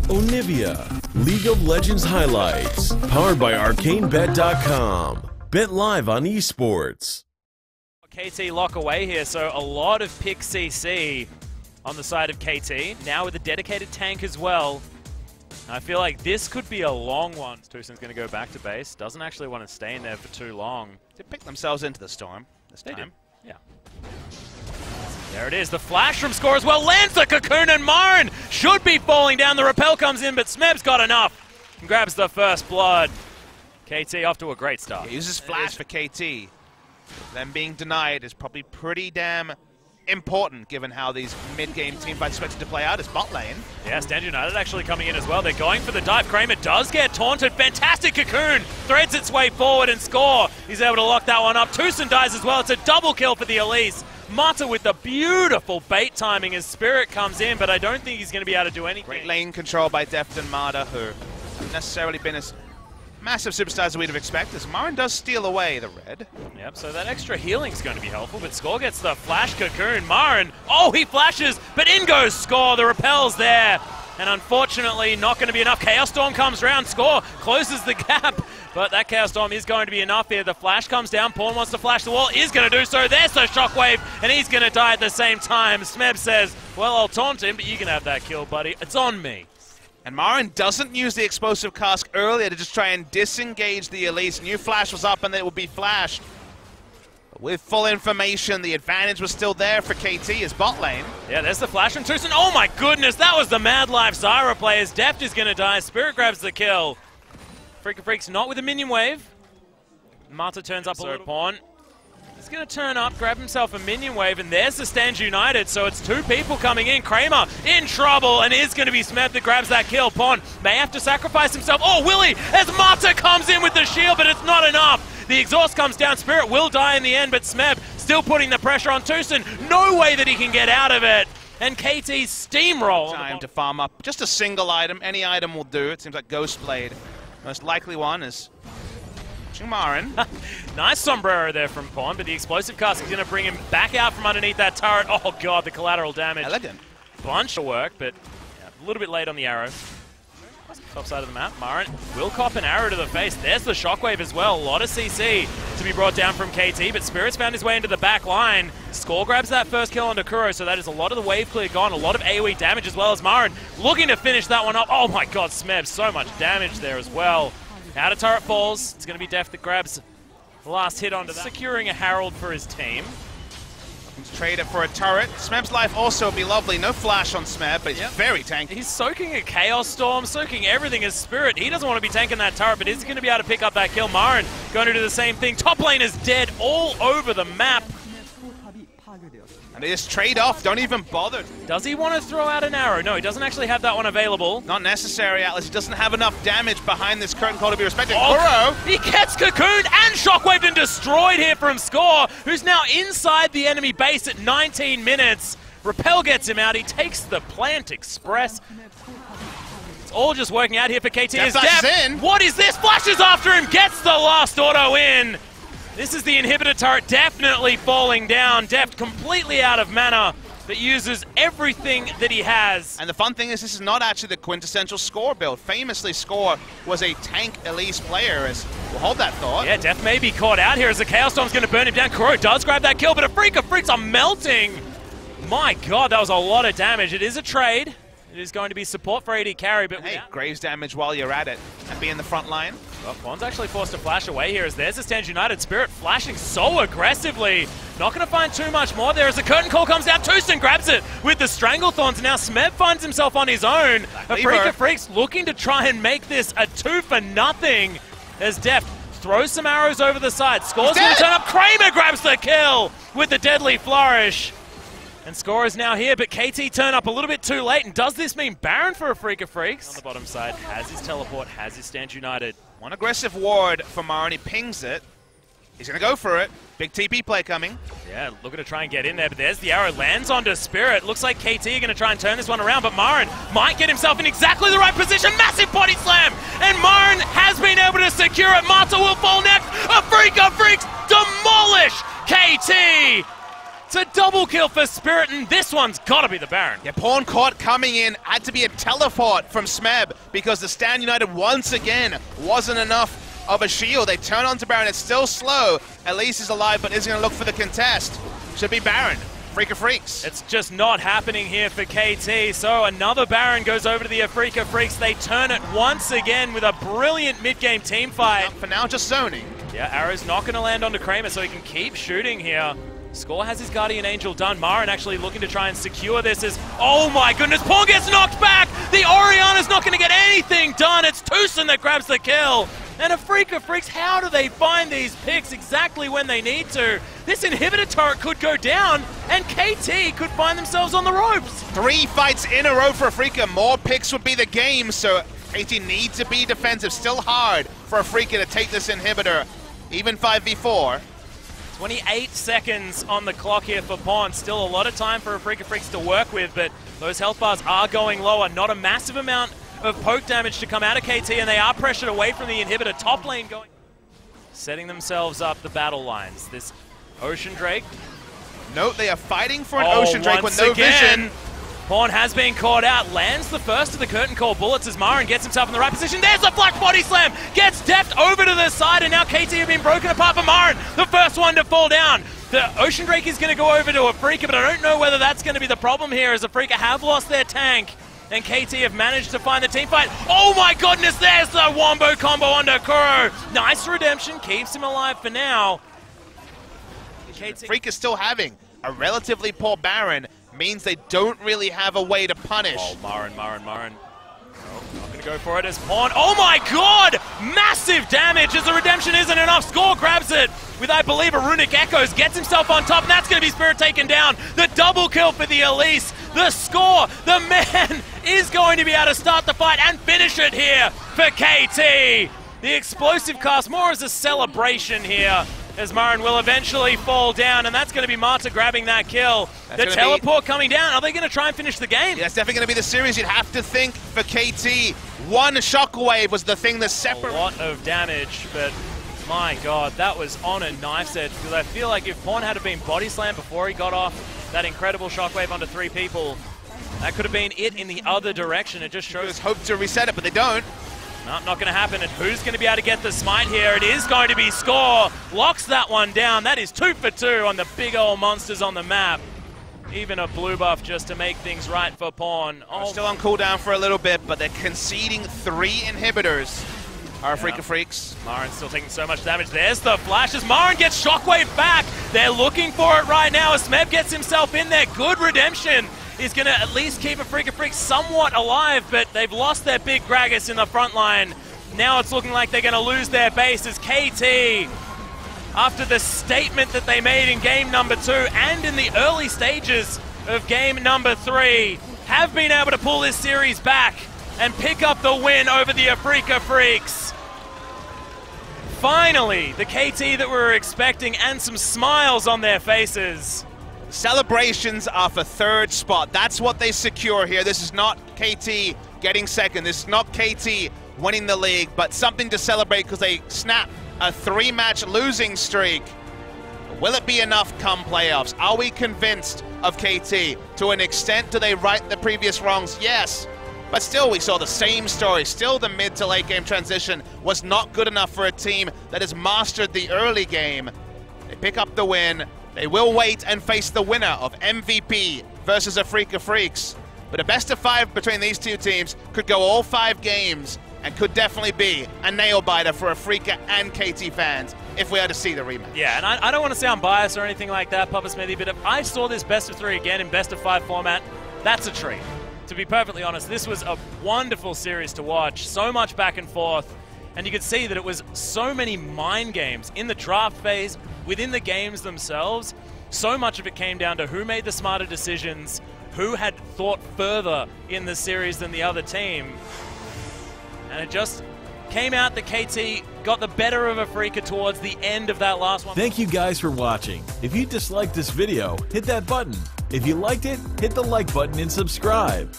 Onivia, League of Legends highlights, powered by ArcaneBet.com. Bet live on esports. KT lock away here, so a lot of pick CC on the side of KT. Now with a dedicated tank as well. I feel like this could be a long one. Tucson's going to go back to base. Doesn't actually want to stay in there for too long. They picked themselves into the storm this time. They did. Yeah. There it is. The flash from Score as well. Lands the cocoon, and Marin should be falling down. The rappel comes in, but Smeb's got enough and grabs the first blood. KT off to a great start. He uses flash for KT. Them being denied is probably pretty damn important given how these mid-game teamfights expected to play out as bot lane. Yeah, Stand United actually coming in as well. They're going for the dive. Kramer does get taunted. Fantastic cocoon. Threads its way forward and Score. He's able to lock that one up. Tucson dies as well. It's a double kill for the Elise. Mata with the beautiful bait timing as Spirit comes in, but I don't think he's going to be able to do anything. Great lane control by Deft and Mata, who haven't necessarily been as massive superstars as we'd have expected, as Marin does steal away the red. Yep, so that extra healing is going to be helpful, but Score gets the flash cocoon. Marin, oh, he flashes, but in goes Score. The rappel's there, and unfortunately not going to be enough. Chaos Storm comes around. Score closes the gap, but that Chaos Storm is going to be enough here. The flash comes down. Pawn wants to flash the wall, is going to do so. There's the Shockwave, and he's going to die at the same time. Smeb says, well, I'll taunt him, but you can have that kill, buddy. It's on me. And Marin doesn't use the explosive cask earlier to just try and disengage the Elise. New flash was up and it would be flashed. But with full information, the advantage was still there for KT as bot lane. Yeah, there's the flash from Tucson. Oh my goodness, that was the Mad Life Zyra play as Deft is going to die. Spirit grabs the kill. Freeca Freecs not with a minion wave. Mata turns up a little. Pawn. He's going to turn up, grab himself a minion wave, and there's the Stand United, so it's two people coming in. Kramer in trouble, and is going to be Smeb that grabs that kill. Pawn may have to sacrifice himself. Oh, Willie, as Mata comes in with the shield, but it's not enough. The exhaust comes down. Spirit will die in the end, but Smeb still putting the pressure on Tucson. No way that he can get out of it. And KT's steamroll. Time to farm up just a single item. Any item will do. It seems like Ghostblade. Most likely one is Marin. Nice sombrero there from Pawn, but the explosive cask is going to bring him back out from underneath that turret. Oh god, the collateral damage. Elegant. Bunch of work, but yeah, a little bit late on the arrow. Top side of the map, Marin will cop an arrow to the face. There's the Shockwave as well. A lot of CC to be brought down from KT, but Spirit's found his way into the back line. Score grabs that first kill on Kuro, so that is a lot of the wave clear gone. A lot of AoE damage as well as Marin looking to finish that one up. Oh my god, Smeb, so much damage there as well. Outer turret falls. It's going to be Deft that grabs the last hit onto that. Securing a Herald for his team. Trade it for a turret. Smeb's life also would be lovely. No flash on Smeb, but he's very tanky. He's soaking a Chaos Storm, soaking everything as Spirit. He doesn't want to be tanking that turret, but is going to be able to pick up that kill. Marin going to do the same thing. Top lane is dead all over the map. And they just trade off, don't even bother. Does he want to throw out an arrow? No, he doesn't actually have that one available. Not necessary, Atlas. He doesn't have enough damage behind this curtain call to be respected. Oh, he gets cocooned and shockwaved and destroyed here from Score, who's now inside the enemy base at 19 minutes. Rappel gets him out. He takes the Plant Express. It's all just working out here for KT. In. What is this? Flashes after him, gets the last auto in. This is the inhibitor turret definitely falling down. Deft completely out of mana, but uses everything that he has. And the fun thing is this is not actually the quintessential Score build. Famously, Score was a tank Elise player, as we'll hold that thought. Yeah, Deft may be caught out here as the Chaos Storm's going to burn him down. Kuro does grab that kill, but a Freeca Freecs are melting. My god, that was a lot of damage. It is a trade. It is going to be support for AD carry, but hey, Graves damage while you're at it and be in the front line. Well, Quan's actually forced to flash away here as there's a Stand United. Spirit flashing so aggressively. Not going to find too much more there as the curtain call comes down. Tucson grabs it with the Stranglethorns. Now Smeb finds himself on his own. A Freeca Freecs looking to try and make this a 2-for-0 as Deft throws some arrows over the side. Score's going to turn up. Kramer grabs the kill with the deadly flourish. And Score is now here, but KT turn up a little bit too late. And does this mean Baron for a Freeca Freecs? On the bottom side, has his teleport, has his Stand United. One aggressive ward for Marin, he pings it. He's going to go for it. Big TP play coming. Yeah, looking to try and get in there, but there's the arrow, lands onto Spirit. Looks like KT are going to try and turn this one around, but Marin might get himself in exactly the right position. Massive body slam, and Marin has been able to secure it. Mata will fall next. A Freeca Freecs demolish KT. It's a double kill for Spirit, and this one's got to be the Baron. Yeah, Pawn caught coming in, had to be a teleport from Smeb because the Stand United once again wasn't enough of a shield. They turn onto Baron, it's still slow. Elise is alive, but is going to look for the contest. Should be Baron. Freeca Freecs. It's just not happening here for KT, so another Baron goes over to the Freeca Freecs. They turn it once again with a brilliant mid-game team fight. For now, just zoning. Yeah, arrow's not going to land onto Kramer, so he can keep shooting here. Score has his Guardian Angel done. Marin actually looking to try and secure this as, oh my goodness, Pawn gets knocked back! The Oriana's not going to get anything done! It's Tucson that grabs the kill! And a Freeca Freecs, how do they find these picks exactly when they need to? This inhibitor turret could go down, and KT could find themselves on the ropes. 3 fights in a row for Freeca. More picks would be the game, so KT need to be defensive. Still hard for a Freeca to take this inhibitor, even 5v4. 28 seconds on the clock here for Pawn. Still a lot of time for a Freeca Freecs to work with, but those health bars are going lower. Not a massive amount of poke damage to come out of KT, and they are pressured away from the inhibitor. Top lane going. Setting themselves up the battle lines. This Ocean Drake. Note they are fighting for an Ocean Drake with no vision. Pawn has been caught out, lands the first of the curtain call bullets as Marin gets himself in the right position. There's a flash body slam, gets deft over to the side, and now KT have been broken apart for Marin, the first one to fall down. The Ocean Drake is going to go over to a Freeca, but I don't know whether that's going to be the problem here, as the Freeca have lost their tank, and KT have managed to find the team fight. Oh my goodness, there's the wombo combo onto Kuro. Nice redemption, keeps him alive for now. Freeca still having a relatively poor Baron, means they don't really have a way to punish. Oh, Marin. Oh, not going to go for it as Pawn. Oh my god! Massive damage as the redemption isn't enough. Score grabs it with, I believe, a Runic Echoes, gets himself on top, and that's going to be Spirit taken down. The double kill for the Elise. The Score, the man is going to be able to start the fight and finish it here for KT. The explosive cast, more as a celebration here, as Marin will eventually fall down, and that's going to be Marta grabbing that kill. The teleport coming down. Are they going to try and finish the game? Yeah, it's definitely going to be the series. You'd have to think for KT. One shockwave was the thing that separated. A lot of damage, but my god, that was on a knife's edge, because I feel like if Pawn had been body slammed before he got off that incredible shockwave onto 3 people, that could have been it in the other direction. It just shows. Hope to reset it, but they don't. No, not going to happen. And who's going to be able to get the smite here? It is going to be Score. Locks that one down. That is 2 for 2 on the big old monsters on the map. Even a blue buff just to make things right for Pawn. Oh, still on cooldown for a little bit, but they're conceding 3 inhibitors. Our Freeca Freecs. Marin's still taking so much damage. There's the flash as Marin gets shockwave back. They're looking for it right now as Smeb gets himself in there. Good redemption. Is going to at least keep a Freeca Freecs somewhat alive, but they've lost their big Gragas in the front line. Now it's looking like they're going to lose their base as KT, after the statement that they made in game number 2 and in the early stages of game number 3, have been able to pull this series back and pick up the win over the Freeca Freecs. Finally, the KT that we were expecting, and some smiles on their faces. Celebrations are for 3rd spot. That's what they secure here. This is not KT getting 2nd. This is not KT winning the league, but something to celebrate because they snap a 3-match losing streak. Will it be enough come playoffs? Are we convinced of KT? To an extent, do they right the previous wrongs? Yes. But still, we saw the same story. Still, the mid to late game transition was not good enough for a team that has mastered the early game. They pick up the win. They will wait and face the winner of MVP versus a Freeca Freecs. But a best of 5 between these 2 teams could go all 5 games and could definitely be a nail-biter for a Freeca and KT fans if we are to see the rematch. Yeah, and I don't want to sound biased or anything like that, Papa Smithy, but if I saw this best of 3 again in best of 5 format, that's a treat. To be perfectly honest, this was a wonderful series to watch. So much back and forth. And you could see that it was so many mind games in the draft phase, within the games themselves. So much of it came down to who made the smarter decisions, who had thought further in the series than the other team. And it just came out that KT got the better of a Freeca towards the end of that last one. Thank you guys for watching. If you disliked this video, hit that button. If you liked it, hit the like button and subscribe.